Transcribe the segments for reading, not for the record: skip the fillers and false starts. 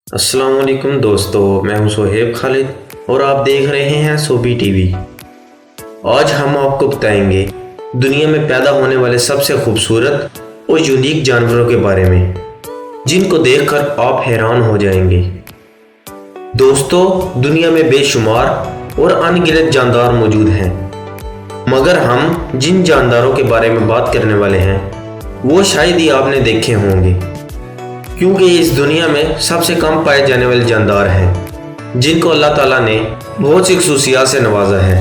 अस्सलाम वालेकुम दोस्तों, मैं हूं सोहेब खालिद और आप देख रहे हैं सोबी टीवी। आज हम आपको बताएंगे दुनिया में पैदा होने वाले सबसे खूबसूरत और यूनिक जानवरों के बारे में, जिनको देखकर आप हैरान हो जाएंगे। दोस्तों, दुनिया में बेशुमार और अनगिनत जानदार मौजूद हैं, मगर हम जिन जानदारों के बारे में बात करने वाले हैं वो शायद ही आपने देखे होंगे, क्योंकि इस दुनिया में सबसे कम पाए जाने वाले जानदार हैं जिनको अल्लाह ताला ने बहुत सी खसूसियात से नवाजा है।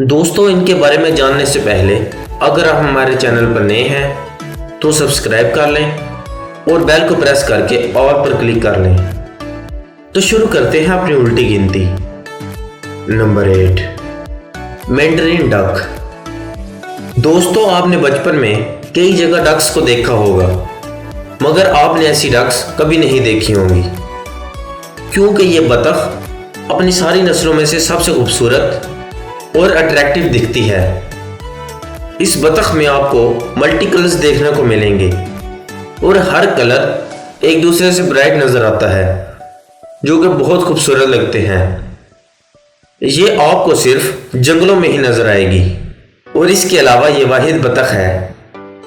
दोस्तों, इनके बारे में जानने से पहले अगर आप हमारे चैनल पर नए हैं तो सब्सक्राइब कर लें और बेल को प्रेस करके ऑल पर क्लिक कर लें। तो शुरू करते हैं अपनी उल्टी गिनती। Number 8, Mandarin duck. दोस्तों, आपने बचपन में कई जगह डक्स को देखा होगा, मगर आपने ऐसी डक्स कभी नहीं देखी होंगी, क्योंकि ये बतख अपनी सारी नस्लों में से सबसे खूबसूरत और अट्रैक्टिव दिखती है। इस बतख में आपको मल्टी कलर्स देखने को मिलेंगे और हर कलर एक दूसरे से ब्राइट नजर आता है, जो कि बहुत खूबसूरत लगते हैं। ये आपको सिर्फ जंगलों में ही नजर आएगी और इसके अलावा ये वाहिद बतख है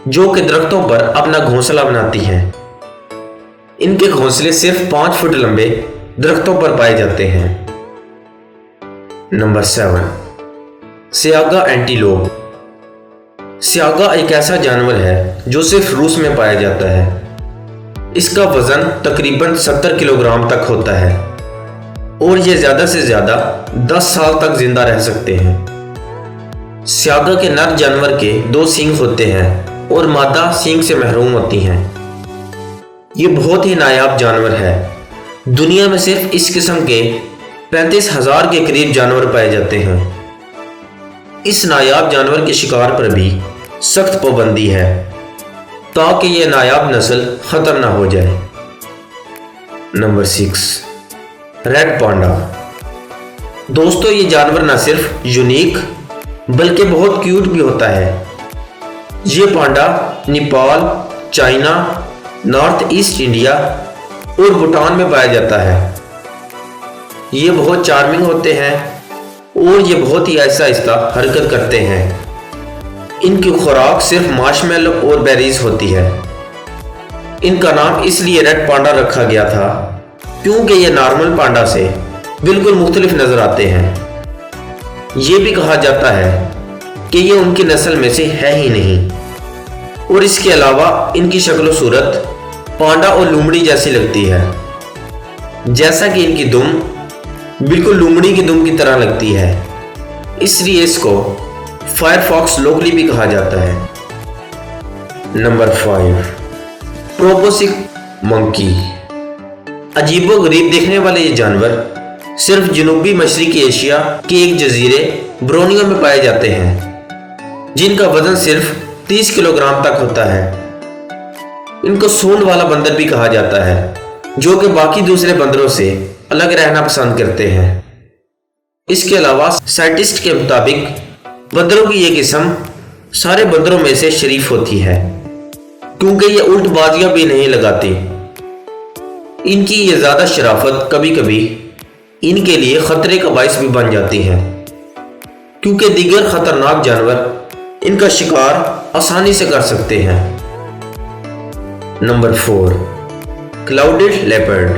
जो कि दरख्तों पर अपना घोंसला बनाती हैं। इनके घोंसले सिर्फ 5 फुट लंबे दरख्तों पर पाए जाते हैं। Number 7, सियागा antelope. सियागा एक ऐसा जानवर है जो सिर्फ रूस में पाया जाता है। इसका वजन तकरीबन 70 किलोग्राम तक होता है और ये ज्यादा से ज्यादा 10 साल तक जिंदा रह सकते हैं। सियागा के नर जानवर के 2 सींग होते हैं और मादा सींग से महरूम होती हैं। ये बहुत ही नायाब जानवर है। दुनिया में सिर्फ इस किस्म के 35,000 के करीब जानवर पाए जाते हैं। इस नायाब जानवर के शिकार पर भी सख्त पाबंदी है ताकि ये नायाब नस्ल खत्म ना हो जाए। Number 6, red panda. दोस्तों, ये जानवर ना सिर्फ यूनिक बल्कि बहुत क्यूट भी होता है। ये panda Nepal, China, north east India और भूटान में पाया जाता है। ये बहुत चार्मिंग होते हैं और ये बहुत ही आहिस्ता आहिस्ता हरकत करते हैं। इनकी खुराक सिर्फ मार्शमेलो और बेरीज होती है। इनका नाम इसलिए रेड पांडा रखा गया था क्योंकि ये नॉर्मल पांडा से बिल्कुल मुख्तलिफ नजर आते हैं। ये भी कहा जाता है कि ये उनकी नस्ल में से है ही नहीं, और इसके अलावा इनकी शक्ल सूरत पांडा और लूमड़ी जैसी लगती है, जैसा कि इनकी दुम बिल्कुल लूमड़ी की दुम की तरह लगती है। इसलिए इसको फायरफॉक्स लोकली भी कहा जाता है। Number 5, proboscis monkey. अजीबोगरीब दिखने वाले ये जानवर सिर्फ जनूबी मशरकी एशिया के एक जजीरे बोर्नियो में पाए जाते हैं, जिनका वजन सिर्फ 30 किलोग्राम तक होता है। इनको सूंड वाला बंदर भी कहा जाता है, जो कि बाकी दूसरे बंदरों से अलग रहना पसंद करते हैं। इसके अलावा साइंटिस्ट के मुताबिक बंदरों की यह किस्म सारे बंदरों में से शरीफ होती है, क्योंकि ये उल्ट बाजियां भी नहीं लगाती। इनकी ये ज्यादा शराफत कभी कभी इनके लिए खतरे का बायस भी बन जाती है, क्योंकि दीगर खतरनाक जानवर इनका शिकार आसानी से कर सकते हैं। Number 4, clouded leopard.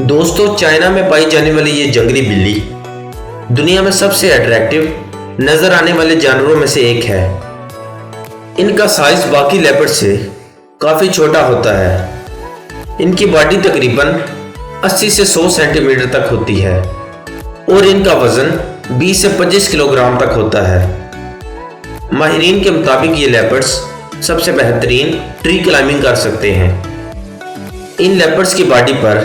दोस्तों, चाइना में पाई जाने वाली ये जंगली बिल्ली दुनिया में सबसे अट्रैक्टिव नजर आने वाले जानवरों में से एक है। इनका साइज बाकी लेपर्ड से काफी छोटा होता है। इनकी बॉडी तकरीबन 80 से 100 सेंटीमीटर तक होती है और इनका वजन 20 से 25 किलोग्राम तक होता है। माहिरीन के मुताबिक ये लेपर्ड्स सबसे बेहतरीन ट्री क्लाइंबिंग कर सकते हैं। इन लेपर्ड्स की बॉडी पर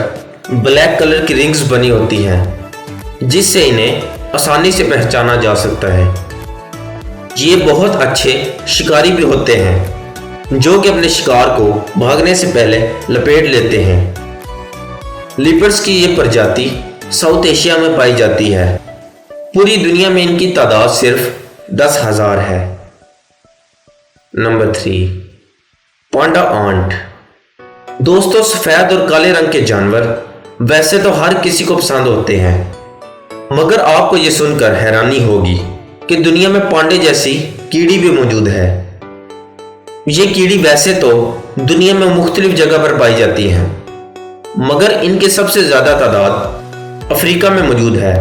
ब्लैक कलर की रिंग्स बनी होती हैं, जिससे इन्हें आसानी से पहचाना जा सकता है। ये बहुत अच्छे शिकारी भी होते हैं, जो कि अपने शिकार को भागने से पहले लपेट लेते हैं। लिपर्ड्स की ये प्रजाति साउथ एशिया में पाई जाती है। पूरी दुनिया में इनकी तादाद सिर्फ 10,000 है। नंबर 3, पांडा आंट। दोस्तों, सफेद और काले रंग के जानवर वैसे तो हर किसी को पसंद होते हैं, मगर आपको ये सुनकर हैरानी होगी कि दुनिया में पांडे जैसी कीड़ी भी मौजूद है। ये कीड़ी वैसे तो दुनिया में मुख्तलिफ जगह पर पाई जाती हैं, मगर इनके सबसे ज्यादा तादाद अफ्रीका में मौजूद है।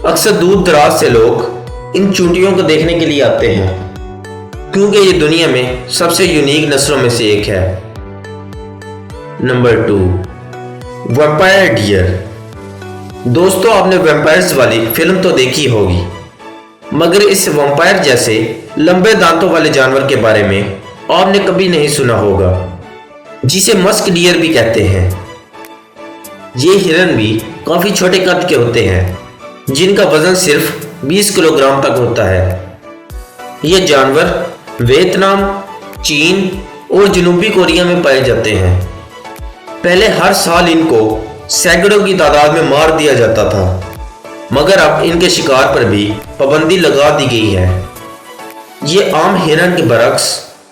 अक्सर दूर दराज से लोग इन चूंटियों को देखने के लिए आते हैं, क्योंकि ये दुनिया में सबसे यूनिक नस्लों में से एक है। Number 2, vampire deer. दोस्तों, आपने वैम्पायर्स वाली फिल्म तो देखी होगी, मगर इस वैम्पायर जैसे लंबे दांतों वाले जानवर के बारे में आपने कभी नहीं सुना होगा, जिसे मस्क डियर भी कहते हैं। ये हिरन भी काफी छोटे कद के होते हैं, जिनका वजन सिर्फ 20 किलोग्राम तक होता है। ये जानवर वियतनाम, चीन और जनूबी कोरिया में पाए जाते हैं। पहले हर साल इनको सैकड़ों की तादाद में मार दिया जाता था, मगर अब इनके शिकार पर भी पाबंदी लगा दी गई है। ये आम हिरन के बरक्स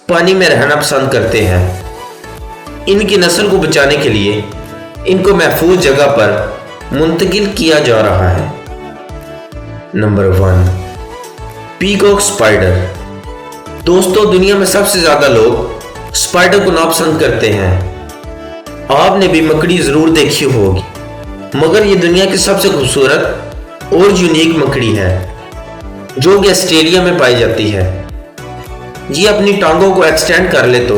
पानी में रहना पसंद करते हैं। इनकी नस्ल को बचाने के लिए इनको महफूज जगह पर मुंतकिल किया जा रहा है। Number 1, peacock spider. दोस्तों, दुनिया में सबसे ज्यादा लोग स्पाइडर को नापसंद करते हैं। आपने भी मकड़ी जरूर देखी होगी, मगर ये दुनिया की सबसे खूबसूरत और यूनिक मकड़ी है, जो कि ऑस्ट्रेलिया में पाई जाती है। ये अपनी टांगों को एक्सटेंड कर ले तो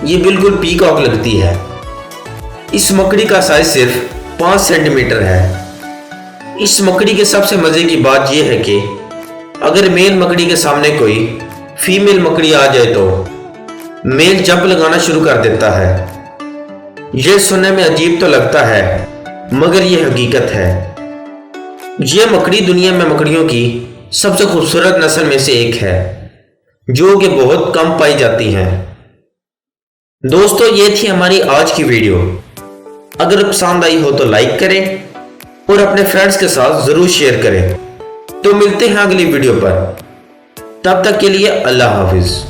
ये बिल्कुल पीकॉक लगती है। इस मकड़ी का साइज सिर्फ 5 सेंटीमीटर है। इस मकड़ी के सबसे मजे की बात यह है कि अगर मेल मकड़ी के सामने कोई फीमेल मकड़ी आ जाए तो मेल जंप लगाना शुरू कर देता है। यह सुनने में अजीब तो लगता है, मगर यह हकीकत है। यह मकड़ी दुनिया में मकड़ियों की सबसे खूबसूरत नस्ल में से एक है, जो कि बहुत कम पाई जाती हैं। दोस्तों, ये थी हमारी आज की वीडियो। अगर पसंद आई हो तो लाइक करें और अपने फ्रेंड्स के साथ जरूर शेयर करें। तो मिलते हैं अगली वीडियो पर, तब तक के लिए अल्लाह हाफिज।